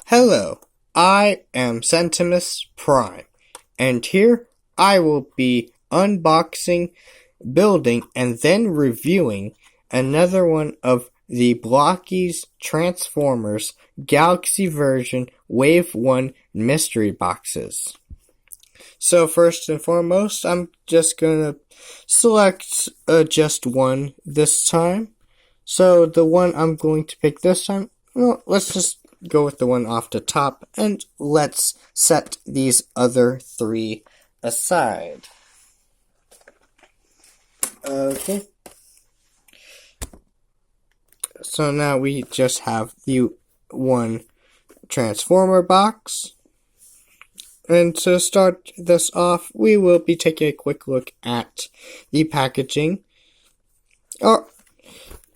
Hello, I am Centimus Prime, and here I will be unboxing, building, and then reviewing another one of the Blokees Transformers Galaxy version Wave 1 mystery boxes. So first and foremost, I'm just gonna select just one this time. So the one I'm going to pick this time, well, let's just go with the one off the top, and let's set these other three aside. Okay. So now we just have the one Transformer box. And to start this off, we will be taking a quick look at the packaging.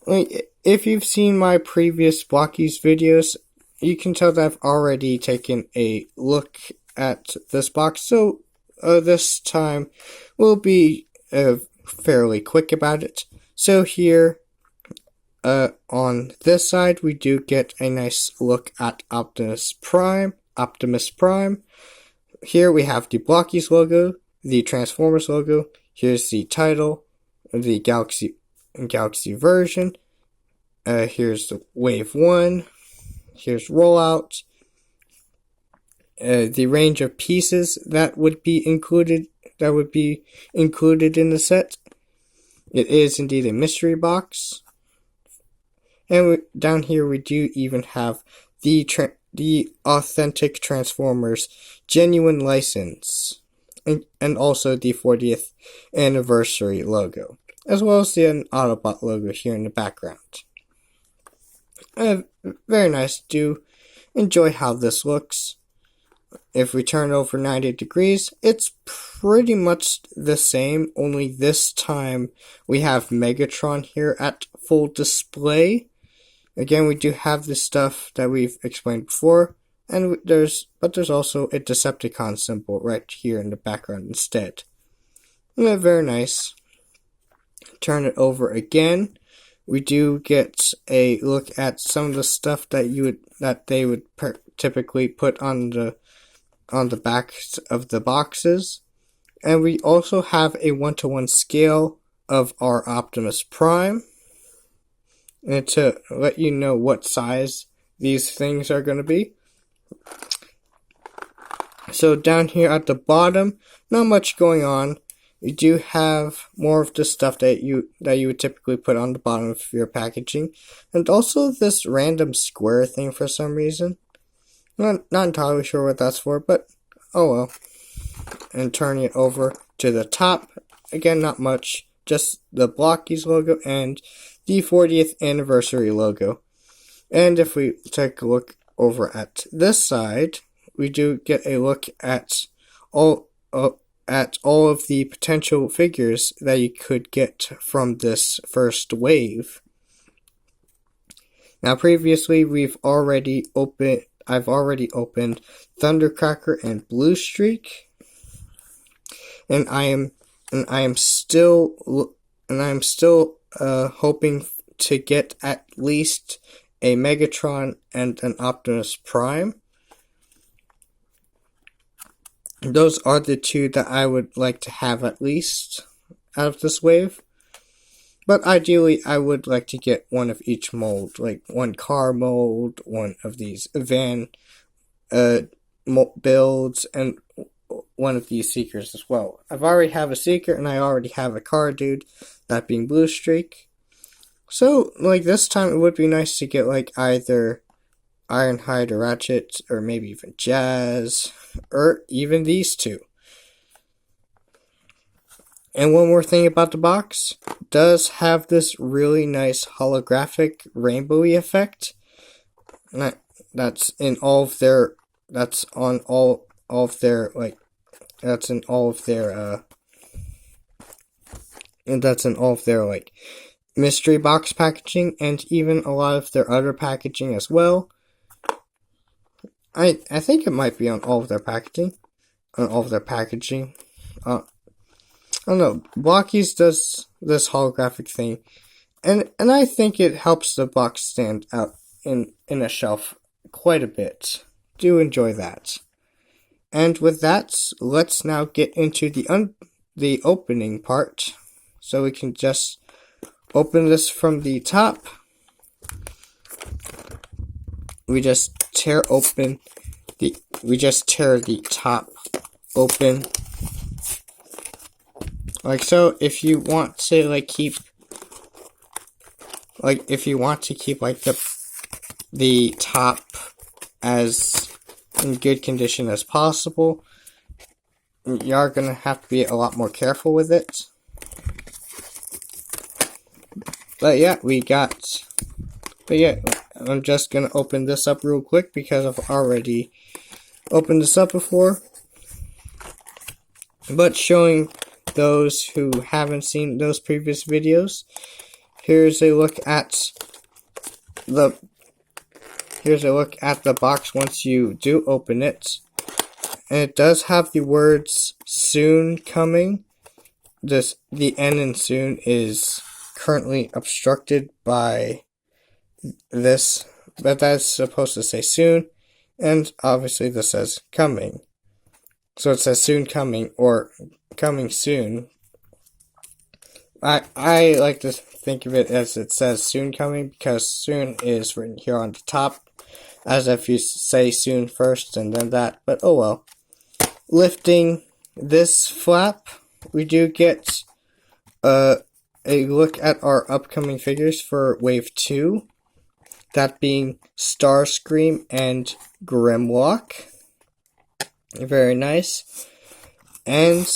If you've seen my previous Blokees videos, you can tell that I've already taken a look at this box, so this time we'll be fairly quick about it. So here, on this side, we do get a nice look at Optimus Prime. Here we have the Blokees logo, the Transformers logo. Here's the title, the Galaxy version. Here's the Wave 1. Here's rollout. The range of pieces that would be included in the set. It is indeed a mystery box. And down here we do even have the authentic Transformers genuine license, and also the 40th anniversary logo, as well as the Autobot logo here in the background. Very nice. Do enjoy how this looks. If we turn over 90 degrees, it's pretty much the same, only this time we have Megatron here at full display. Again, we do have the stuff that we've explained before, and there's also a Decepticon symbol right here in the background instead. Yeah, very nice. Turn it over again. We do get a look at some of the stuff that they would typically put on the backs of the boxes, and we also have a 1-to-1 scale of our Optimus Prime. And to let you know what size these things are going to be. So down here at the bottom, not much going on. You do have more of the stuff that you would typically put on the bottom of your packaging, and also this random square thing for some reason. Not entirely sure what that's for, but oh well. And turning it over to the top, again, not much, just the Blokees logo and the 40th anniversary logo. And if we take a look over at this side, we do get a look at all of the potential figures that you could get from this first wave. Now, previously I've already opened Thundercracker and Blue Streak, and I am still hoping to get at least a Megatron and an Optimus Prime. Those are the two that I would like to have at least out of this wave. But ideally, I would like to get one of each mold, like one car mold, one of these van builds, and one of these Seekers as well. I've already have a Seeker, and I already have a car dude, that being Blue Streak. So, like, this time it would be nice to get, like, either Ironhide or Ratchet, or maybe even Jazz, or even these two. And one more thing about the box, it does have this really nice holographic rainbowy effect. That's in all of their mystery box packaging, and even a lot of their other packaging as well. I think it might be on all of their packaging. I don't know. Blokees does this holographic thing, and I think it helps the box stand out in a shelf quite a bit. do enjoy that. And with that, let's now get into the opening part. So we can just open this from the top. We just tear the top open. Like so. If you want to keep the top as in good condition as possible, you are gonna have to be a lot more careful with it. But yeah, I'm just gonna open this up real quick because I've already opened this up before. But showing those who haven't seen those previous videos, here's a look at the box once you do open it. And it does have the words soon coming. The N in soon is currently obstructed by this, but that's supposed to say soon, and obviously this says coming. So it says soon coming or coming soon. I like to think of it as it says soon coming because soon is written here on the top, as if you say soon first and then that, but oh well. Lifting this flap, we do get a look at our upcoming figures for Wave 2, that being Starscream and Grimlock. Very nice. And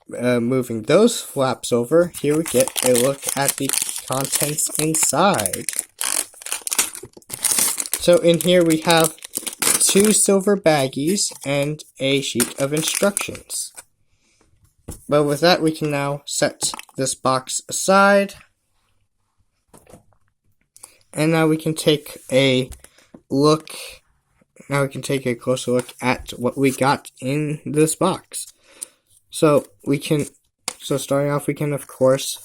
moving those flaps over, here we get a look at the contents inside. So in here we have 2 silver baggies and a sheet of instructions. But with that, we can now set this box aside. And now we can take a closer look at what we got in this box. So starting off, we can of course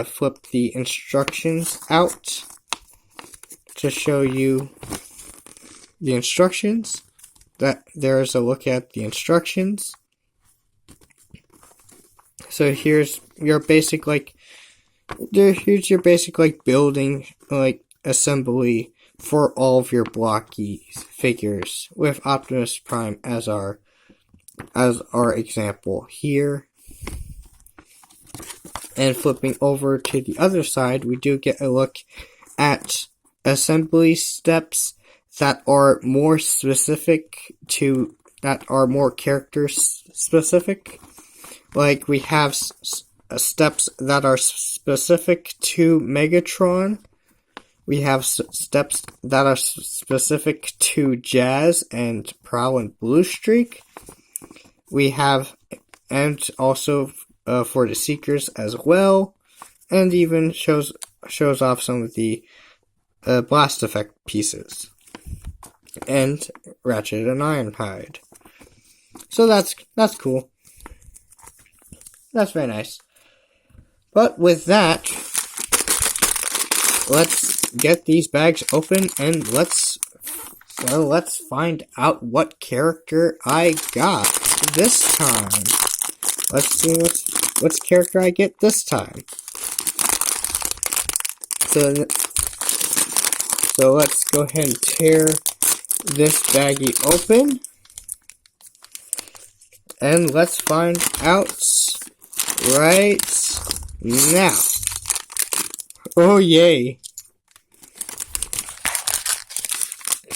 flip the instructions out to show you the instructions. That there's a look at the instructions. So here's your basic building assembly for all of your Blokees figures, with Optimus Prime as our example here. And flipping over to the other side, we do get a look at assembly steps that are more character specific. Like we have steps that are specific to Megatron. We have steps that are specific to Jazz and Prowl and Blue Streak. We have, and also for the Seekers as well, and even shows off some of the blast effect pieces, and Ratchet and Ironhide. So that's cool. That's very nice. But with that, let's get these bags open and let's find out what character I got this time. Let's see what character I get this time. So let's go ahead and tear this baggie open. And let's find out right now. Oh yay.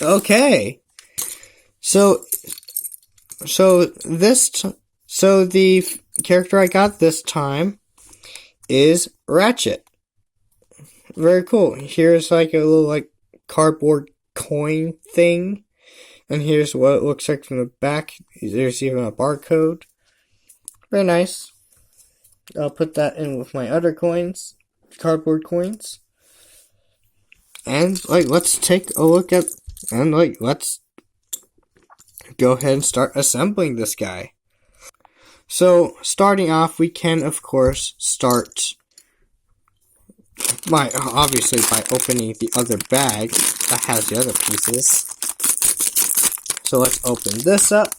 Okay. So the character I got this time is Ratchet. Very cool. Here's a little cardboard coin thing. And here's what it looks like from the back. There's even a barcode. Very nice. I'll put that in with my other coins. Cardboard coins. And let's take a look at, and let's go ahead and start assembling this guy. So starting off, we can of course start obviously by opening the other bag that has the other pieces. So let's open this up.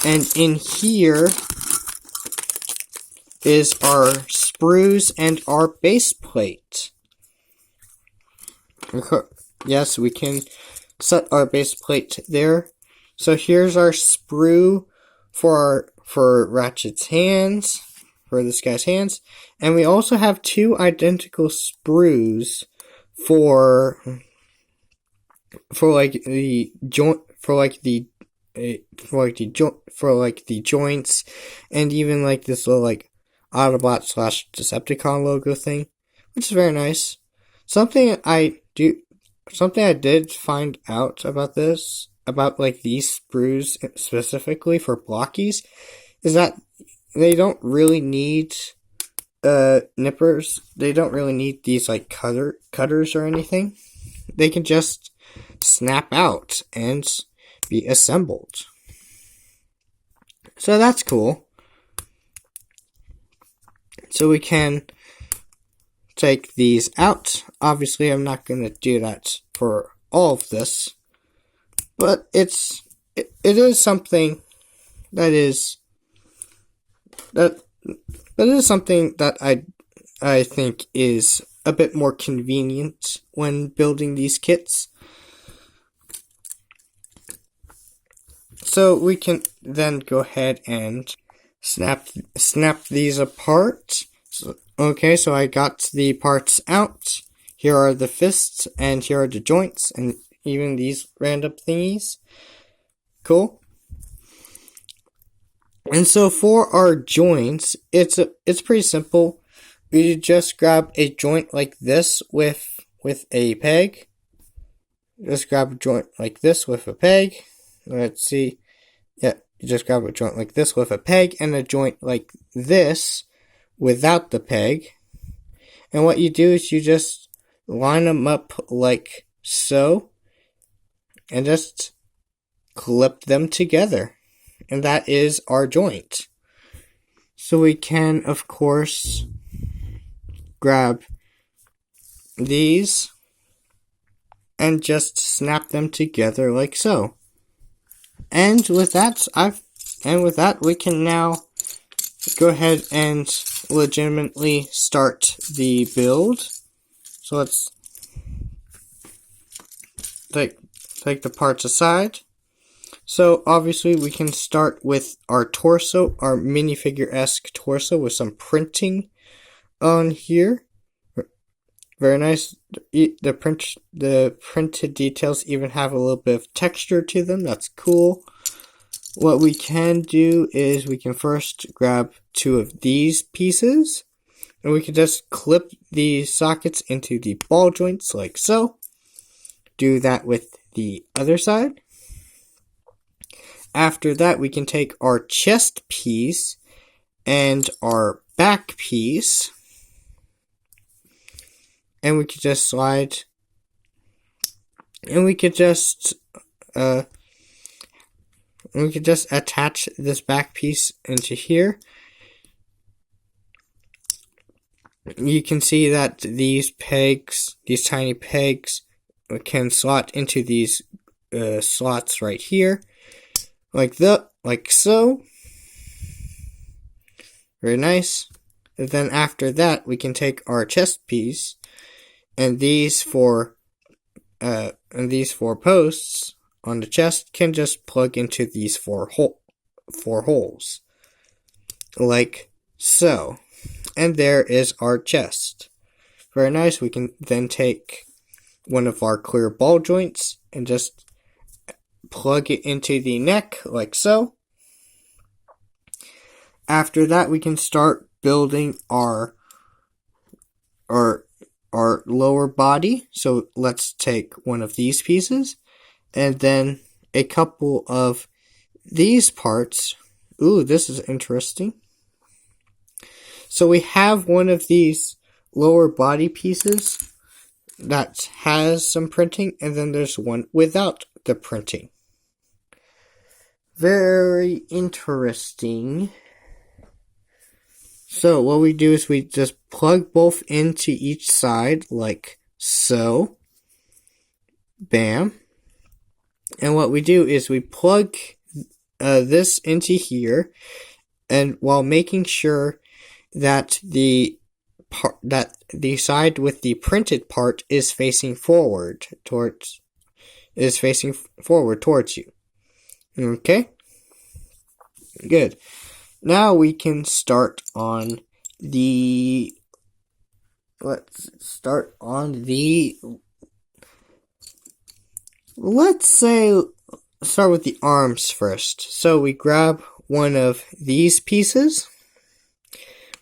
And in here is our sprues and our base plate. Yes, we can set our base plate there. So here's our sprue for Ratchet's hands, for this guy's hands, and we also have two identical sprues for like the joint, for like the joints, and even like this little like Autobot / Decepticon logo thing, which is very nice. Something I did find out about this, about like these sprues specifically for Blokees, is that they don't really need nippers. They don't really need these like cutters or anything. They can just snap out and be assembled. So that's cool. So we can take these out. Obviously, I'm not going to do that for all of this, but it is something that is something that I think is a bit more convenient when building these kits. So we can then go ahead and snap these apart. Okay, so I got the parts out. Here are the fists, and here are the joints, and even these random thingies. Cool. And so for our joints, it's pretty simple. You just grab a joint like this with a peg. Just grab a joint like this with a peg. Let's see. Yeah, you just grab a joint like this with a peg, and a joint like this without the peg. And what you do is you just line them up like so, and just clip them together. And that is our joint. So we can, of course, grab these and just snap them together like so. And with that, we can now go ahead and legitimately start the build. So let's take the parts aside. So obviously we can start with our torso, our minifigure-esque torso with some printing on here. Very nice. The printed details even have a little bit of texture to them. That's cool. What we can do is we can first grab two of these pieces, and we can just clip the sockets into the ball joints like so. Do that with the other side. After that, we can take our chest piece and our back piece, and we could just slide, and we could just attach this back piece into here. You can see that these pegs, these tiny pegs, can slot into these slots right here, like so. Very nice. And then after that, we can take our chest piece, and these four posts on the chest can just plug into these four holes, like so. And there is our chest. Very nice. We can then take one of our clear ball joints and just plug it into the neck, like so. After that, we can start building our lower body. So let's take one of these pieces, and then a couple of these parts. Ooh, this is interesting. So we have one of these lower body pieces that has some printing, and then there's one without the printing. Very interesting. So what we do is we just plug both into each side like so. Bam. And what we do is we plug this into here, and while making sure that the side with the printed part is facing forward towards you. Okay? Good. Now we can start on the let's start with the arms first. So we grab one of these pieces,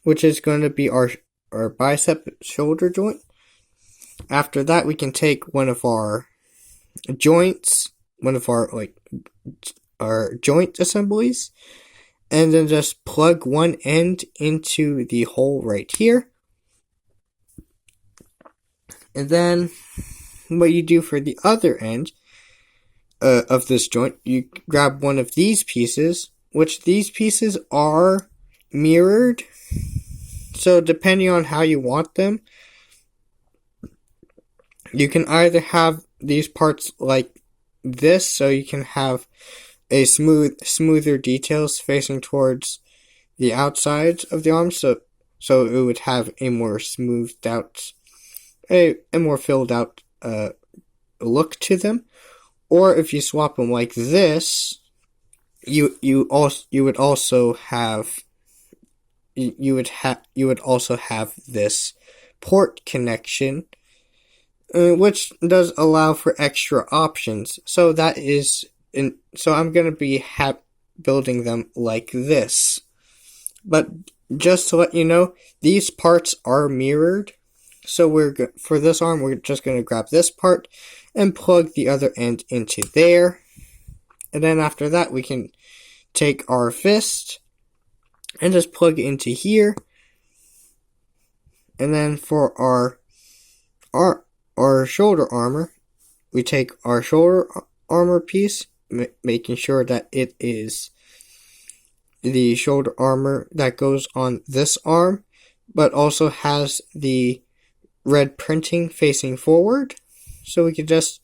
which is going to be our bicep shoulder joint. After that, we can take one of our joints, our joint assemblies, and then just plug one end into the hole right here. And then what you do for the other end of this joint, you grab one of these pieces, which these pieces are mirrored. So depending on how you want them, you can either have these parts like this, so you can have a smoother details facing towards the outside of the arm, so it would have a more smoothed out, a more filled out look to them. Or if you swap them like this, you would also have this port connection, which does allow for extra options. So I'm going to be building them like this. But just to let you know, these parts are mirrored. So for this arm, we're just going to grab this part and plug the other end into there. And then after that, we can take our fist and just plug it into here. And then for our shoulder armor, we take our shoulder armor piece, making sure that it is the shoulder armor that goes on this arm, but also has the red printing facing forward. So we can just,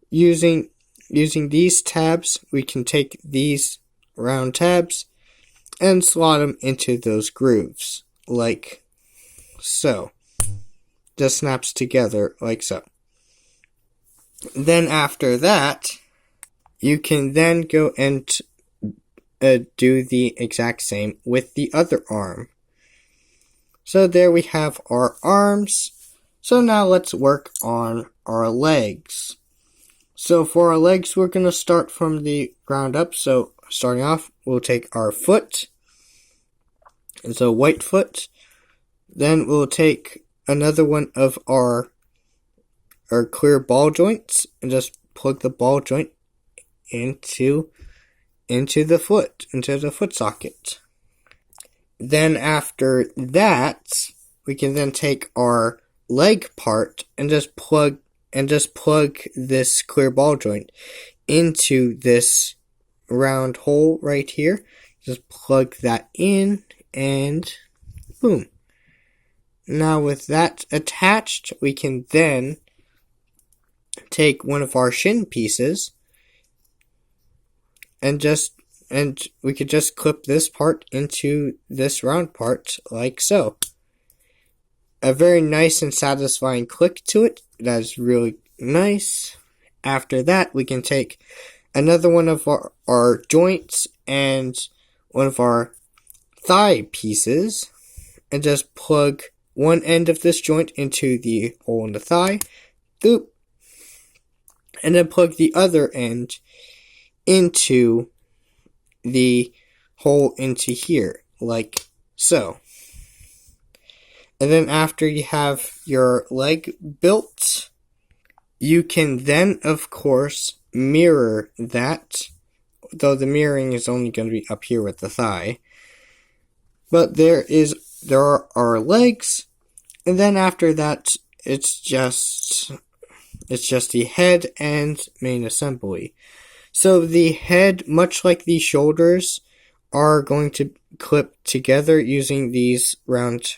using these tabs, we can take these round tabs and slot them into those grooves, like so. Just snaps together like so. Then after that, you can then go and do the exact same with the other arm. So there we have our arms. So now let's work on our legs. So for our legs, we're going to start from the ground up. So starting off, we'll take our foot. It's a white foot. Then we'll take another one of our clear ball joints and just plug the ball joint into the foot socket. Then after that, we can then take our leg part and just plug this clear ball joint into this round hole right here. Just plug that in and boom. Now with that attached, we can then take one of our shin pieces and we could just clip this part into this round part like so. A very nice and satisfying click to it. That is really nice. After that, we can take another one of our joints and one of our thigh pieces and just plug one end of this joint into the hole in the thigh. Boop. And then plug the other end into the hole into here, like so. And then after you have your leg built, you can then, of course, mirror that, though the mirroring is only going to be up here with the thigh. But there are our legs, and then after that, it's just the head and main assembly. So the head, much like the shoulders, are going to clip together using these round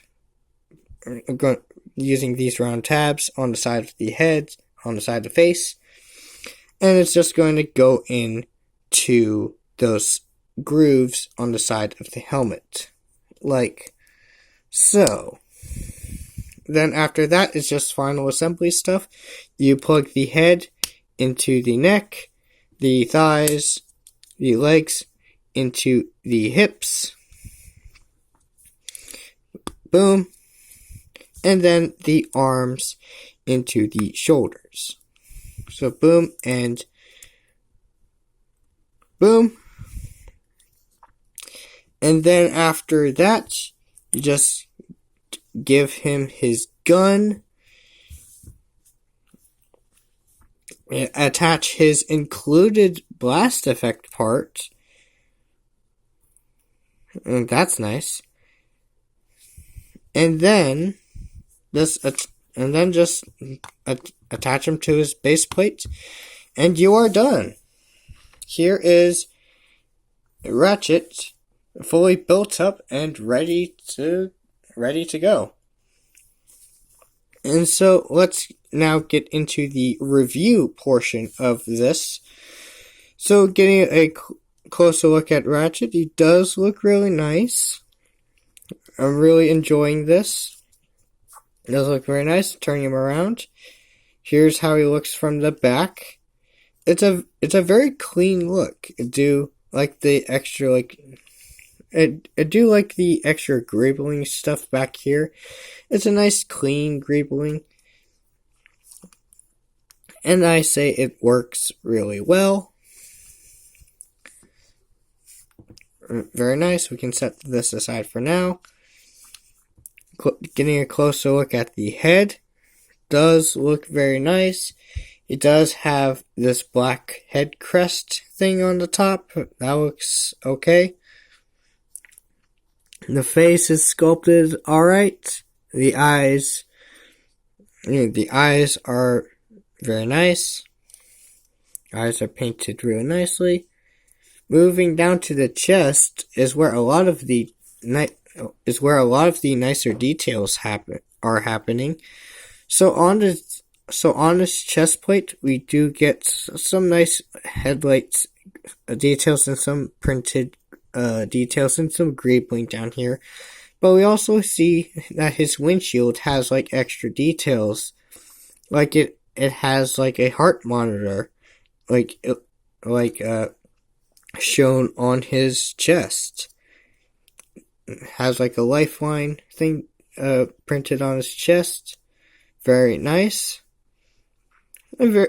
tabs on the side of the head, on the side of the face. and it's just going to go in to those grooves on the side of the helmet, like so. Then after that is just final assembly stuff. You plug the head into the neck, the thighs, the legs into the hips. Boom. And then the arms into the shoulders. So boom and boom. And then after that, you just give him his gun, attach his included blast effect part, and that's nice. And then just attach him to his base plate, and you are done. Here is Ratchet, fully built up and ready to go. And so let's now get into the review portion of this. So getting a closer look at Ratchet, he does look really nice. I'm really enjoying this. It does look very nice. Turning him around. Here's how he looks from the back. It's a very clean look. I do like the extra greebling stuff back here. It's a nice clean greebling. And I say it works really well. Very nice. We can set this aside for now. Getting a closer look at the head. Does look very nice. It does have this black head crest thing on the top. That looks okay. The face is sculpted alright. The eyes are very nice. Eyes are painted really nicely. Moving down to the chest is where a lot of the nicer details are happening. So on this chest plate, we do get some nice headlights details and some printed details and some greebling down here. But we also see that his windshield has like extra details, like it has like a heart monitor, shown on his chest. It has like a lifeline thing printed on his chest. Very nice. And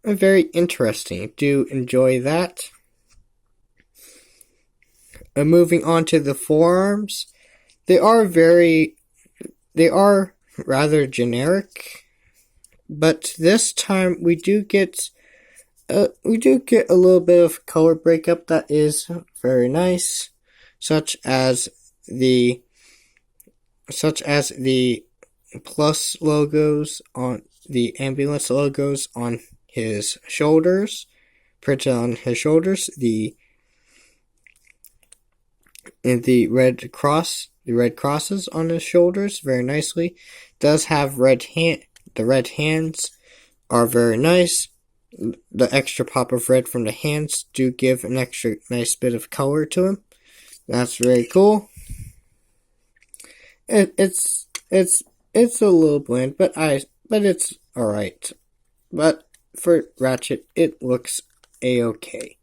very interesting. Do enjoy that. Moving on to the forearms. They are rather generic, but this time we do get a little bit of color breakup that is very nice, such as the plus logos on the ambulance logos on his shoulders, printed on his shoulders, the red crosses on his shoulders very nicely. Does have the red hands are very nice. The extra pop of red from the hands do give an extra nice bit of color to him. That's very cool. It's a little bland, but it's alright. But for Ratchet, it looks a-okay.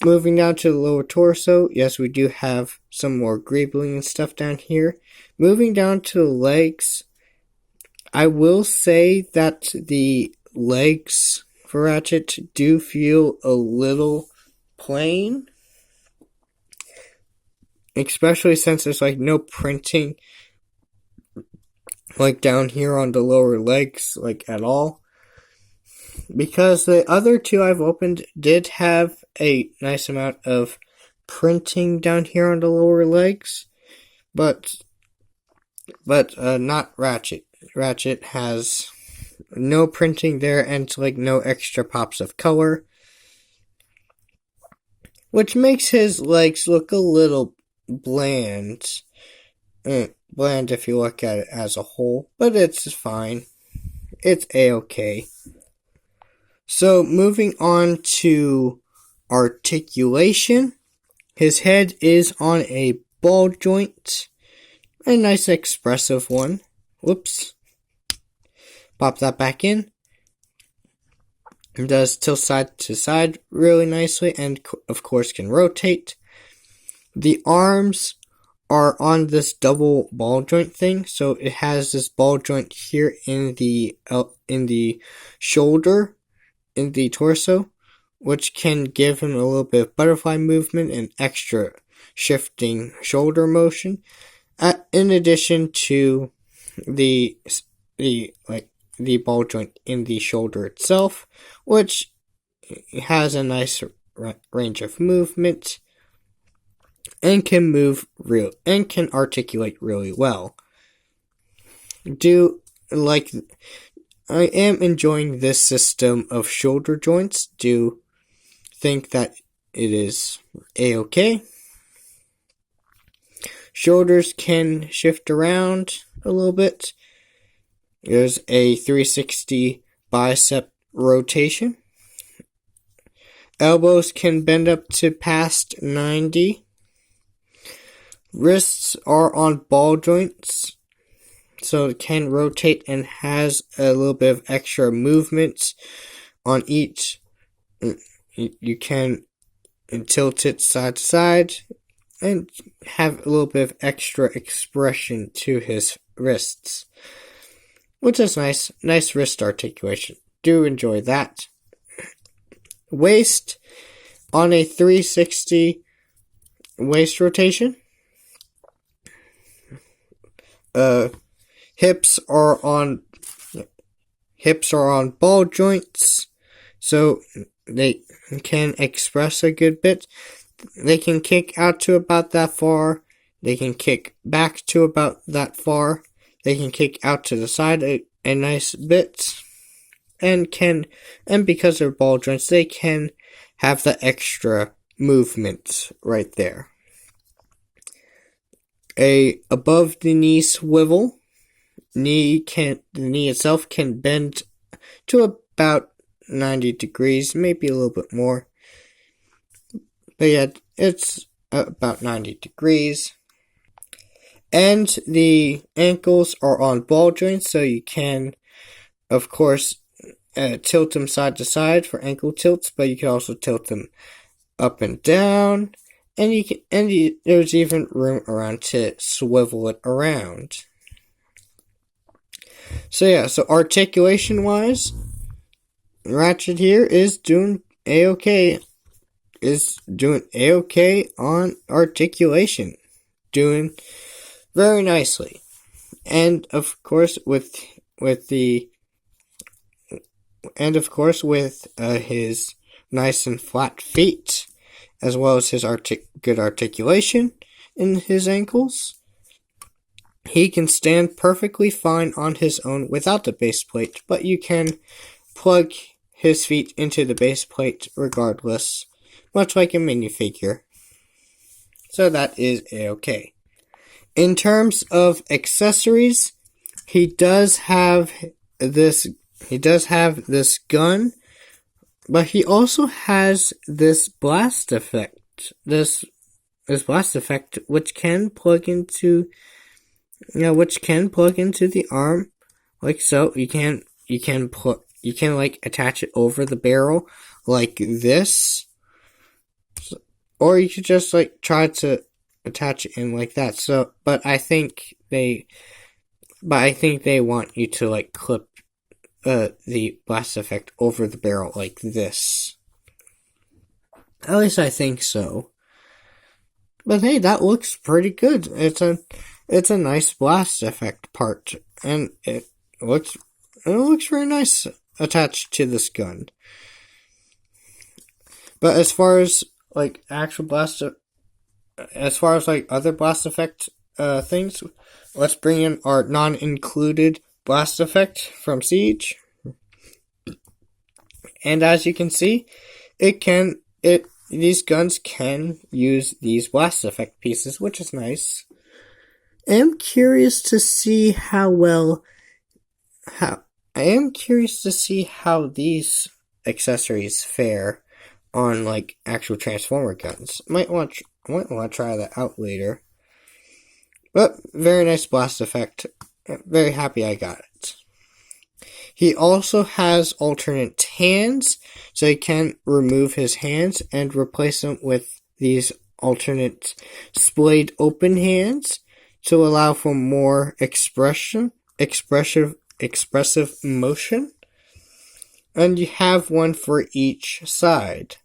Moving down to the lower torso, yes, we do have some more greebling and stuff down here. Moving down to the legs, I will say that the legs for Ratchet do feel a little plain. Especially since there's like no printing like down here on the lower legs like at all. Because the other two I've opened did have a nice amount of printing down here on the lower legs, but not Ratchet. Ratchet has no printing there and like no extra pops of color, which makes his legs look a little bland. Bland if you look at it as a whole, but it's fine. It's a-okay. So moving on to articulation. His head is on a ball joint. A nice expressive one. Whoops. Pop that back in. It does tilt side to side really nicely and of course can rotate. The arms are on this double ball joint thing, so it has this ball joint here in the shoulder, in the torso, which can give him a little bit of butterfly movement and extra shifting shoulder motion. In addition to the ball joint in the shoulder itself, which has a nice range of movement and can articulate really well. I am enjoying this system of shoulder joints. Do think that it is a-okay. Shoulders can shift around a little bit. There's a 360 bicep rotation. Elbows can bend up to past 90. Wrists are on ball joints, so it can rotate and has a little bit of extra movement on each. You can tilt it side to side and have a little bit of extra expression to his wrists, which is nice. Nice wrist articulation. Do enjoy that. Waist on a 360 waist rotation. Hips are on ball joints, so they can express a good bit. They can kick out to about that far. They can kick back to about that far. They can kick out to the side a nice bit. And because they're ball joints, they can have the extra movement right there. A above the knee swivel. The knee itself can bend to about 90 degrees, maybe a little bit more. But yeah, it's about 90 degrees. And the ankles are on ball joints, so you can, of course, tilt them side to side for ankle tilts, but you can also tilt them up and down. And there's even room around to swivel it around. So yeah, so articulation wise, Ratchet here is doing a-okay. On articulation. Doing very nicely. And of course with his nice and flat feet, as well as his good articulation in his ankles, he can stand perfectly fine on his own without the base plate, but you can plug his feet into the base plate regardless, much like a minifigure. So that is a-okay. In terms of accessories, he does have this gun, but he also has this blast effect. This blast effect, which can plug into the arm, like so. You can attach it over the barrel like this, or you could just try to attach it in like that. So, but I think they want you to clip the blast effect over the barrel like this. At least I think so. But hey, that looks pretty good. It's a nice blast effect part, and it looks very nice attached to this gun. But as far as actual other blast effect things, let's bring in our non-included blast effect from Siege. And as you can see, these guns can use these blast effect pieces, which is nice. I am curious to see how these accessories fare on like actual Transformer guns. Might want to try that out later. But very nice blast effect. Very happy I got it. He also has alternate hands, so you can remove his hands and replace them with these alternate splayed open hands to allow for more expressive motion. And you have one for each side.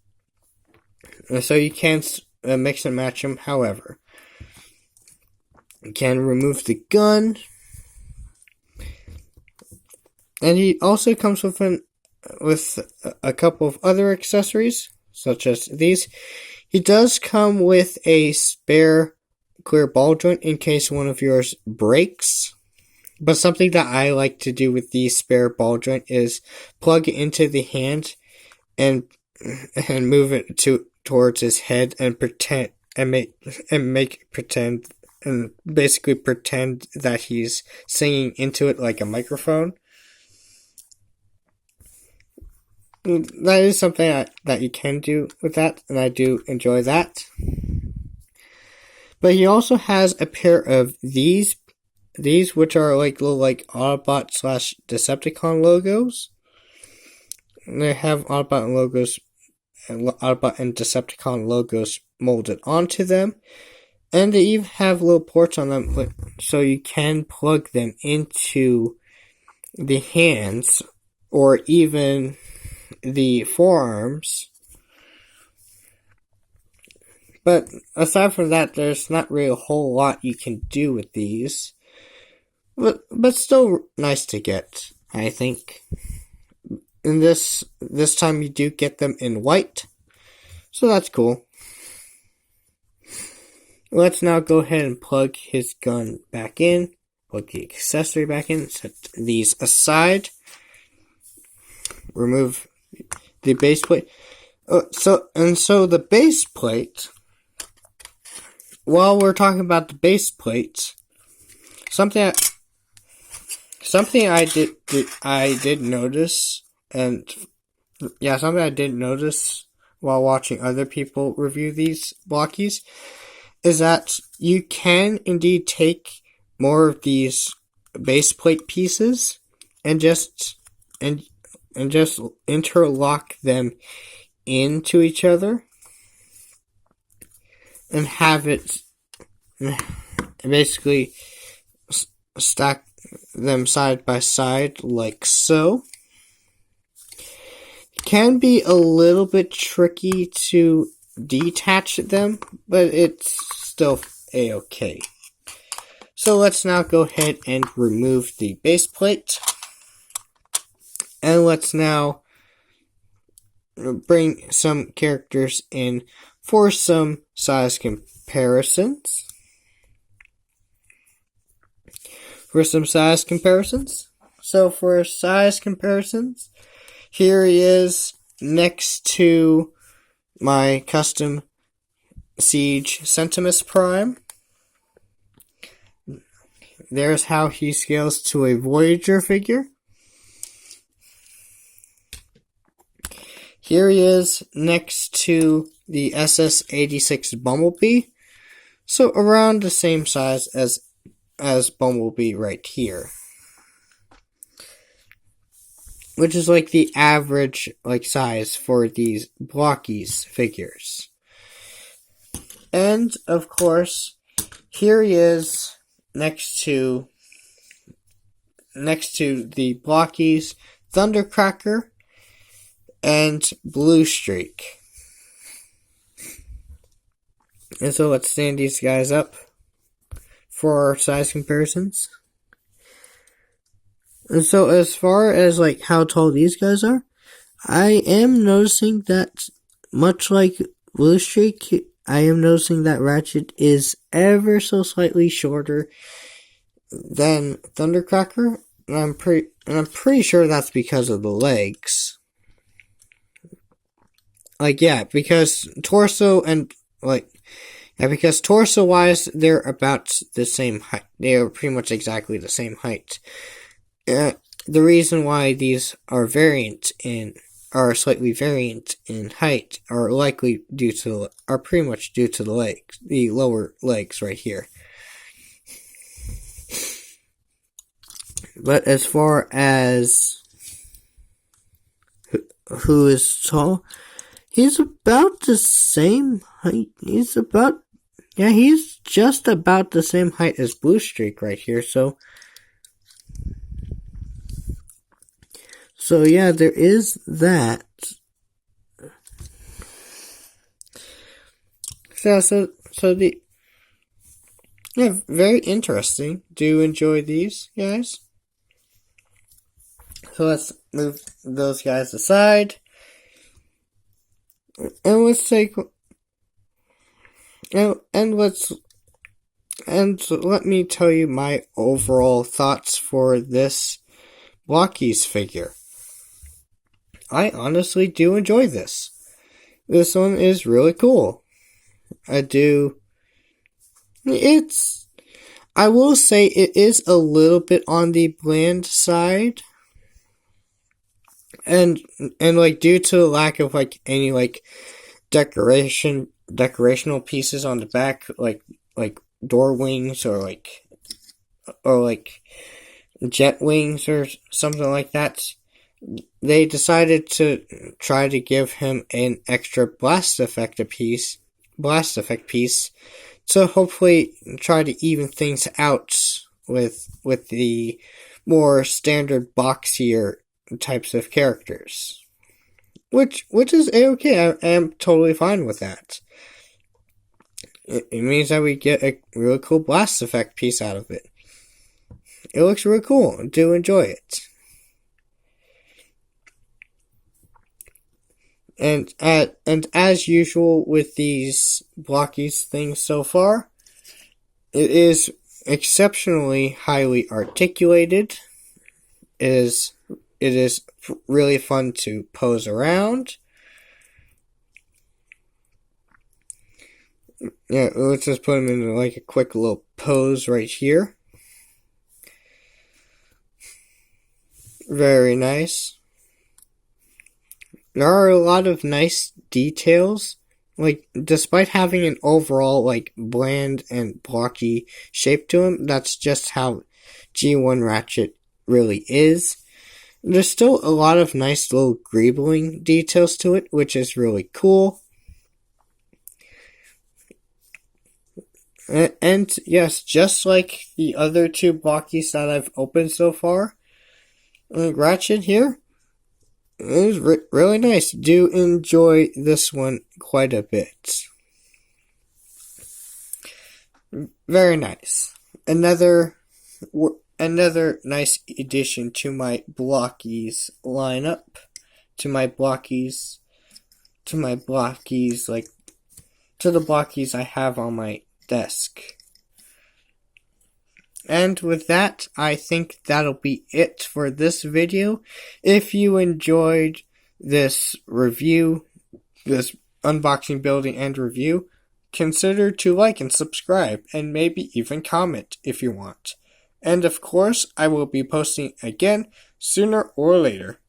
So you can mix and match them however. You can remove the gun. And he also comes with a couple of other accessories, such as these. He does come with a spare clear ball joint in case one of yours breaks. But something that I like to do with the spare ball joint is plug it into the hand and move it towards his head and basically pretend that he's singing into it like a microphone. That is something that you can do with that, and I do enjoy that. But he also has a pair of these which are like little like Autobot / Decepticon logos. And they have Autobot and Decepticon logos molded onto them. And they even have little ports on them, so you can plug them into the hands or even the forearms. But aside from that, there's not really a whole lot you can do with these. But still nice to get, I think. And this time you do get them in white. So that's cool. Let's now go ahead and plug his gun back in. Plug the accessory back in. Set these aside. Remove the base plate. So the base plate, while we're talking about the base plates, something I did notice, and yeah, something I did notice while watching other people review these Blokees, is that you can indeed take more of these base plate pieces and just interlock them into each other and have it basically stack them side by side like so. It can be a little bit tricky to detach them, but it's still a-okay. So let's now go ahead and remove the base plate. And let's now bring some characters in for some size comparisons. So for size comparisons, here he is next to my custom Siege Centimus Prime. There's how he scales to a Voyager figure. Here he is next to the SS-86 Bumblebee. So around the same size as Bumblebee right here. Which is like the average size for these Blokees figures. And of course, here he is next to the Blokees Thundercracker and Blue Streak. And so let's stand these guys up for our size comparisons. And so as far as how tall these guys are, I am noticing that much like Blue Streak, I am noticing that Ratchet is ever so slightly shorter than Thundercracker, and I'm pretty sure that's because of the legs. Because torso-wise, they're about the same height. They are pretty much exactly the same height. The reason why these are variant in are slightly variant in height are pretty much due to the legs, the lower legs right here. But as far as who is tall, he's about the same height. He's just about the same height as Blue Streak right here. So yeah, there is that. Very interesting. Do you enjoy these guys? So let's move those guys aside. And let's take and let me tell you my overall thoughts for this Blokees figure. I honestly do enjoy this. This one is really cool. I will say it is a little bit on the bland side. And like due to the lack of like any like decorational pieces on the back, like door wings or like jet wings or something like that, they decided to try to give him an extra blast effect piece to hopefully try to even things out with the more standard boxier types of characters, which is okay. I am totally fine with that. It means that we get a really cool blast effect piece out of it. It looks really cool. I do enjoy it. And as usual with these Blokees things so far, it is exceptionally highly articulated. It is really fun to pose around. Yeah, let's just put him in like a quick little pose right here. Very nice. There are a lot of nice details. Like, despite having an overall, like, bland and blocky shape to him, that's just how G1 Ratchet really is. There's still a lot of nice little greebling details to it, which is really cool. And yes, just like the other two Blokees that I've opened so far, Ratchet here is really nice. Do enjoy this one quite a bit. Very nice. Another nice addition to my Blokees lineup. To the Blokees I have on my desk. And with that, I think that'll be it for this video. If you enjoyed this review, this unboxing, building, and review, consider to like and subscribe, and maybe even comment if you want. And of course, I will be posting again sooner or later.